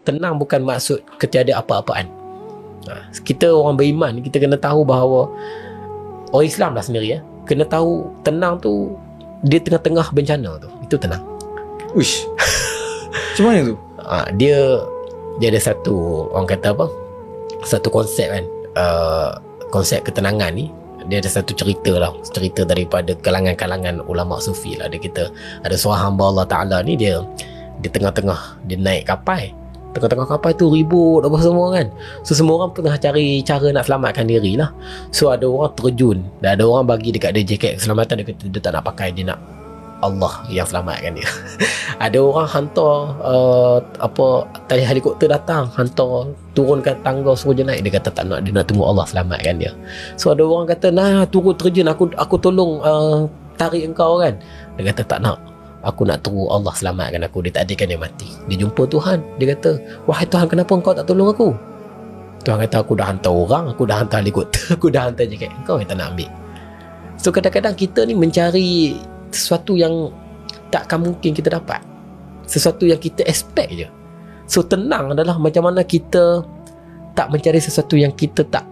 tenang bukan maksud ketiada apa-apaan. Kita orang beriman, kita kena tahu bahawa orang Islam lah sendiri kena tahu tenang tu dia tengah-tengah bencana tu, itu tenang. Uish. Macam mana tu? Dia ada satu, orang kata apa, satu konsep kan, konsep ketenangan ni. Dia ada satu cerita daripada kalangan-kalangan ulama sufi lah. Dia kata ada seorang hamba Allah Ta'ala ni, dia tengah-tengah dia naik kapal. Tengah-tengah kapal tu ribut apa semua kan. So semua orang tengah cari cara nak selamatkan diri lah. So ada orang terjun dan ada orang bagi dekat dia jaket keselamatan. Dia kata dia tak nak pakai, dia nak Allah yang selamatkan dia. Ada orang hantar tali helikopter datang, hantar turunkan tangga suruh dia naik. Dia kata tak nak, dia nak tunggu Allah selamatkan dia. So ada orang kata nah turun terjun, aku tolong tarik engkau kan. Dia kata tak nak, aku nak tunggu Allah selamatkan aku. Dia tak adilkan dia mati. Dia jumpa Tuhan. Dia kata, wahai Tuhan, kenapa engkau tak tolong aku? Tuhan kata, aku dah hantar orang, aku dah hantar helikopter, aku dah hantar jaket, engkau yang tak nak ambil. So kadang-kadang kita ni mencari sesuatu yang takkan mungkin kita dapat, sesuatu yang kita expect je. So tenang adalah macam mana kita tak mencari sesuatu yang kita tak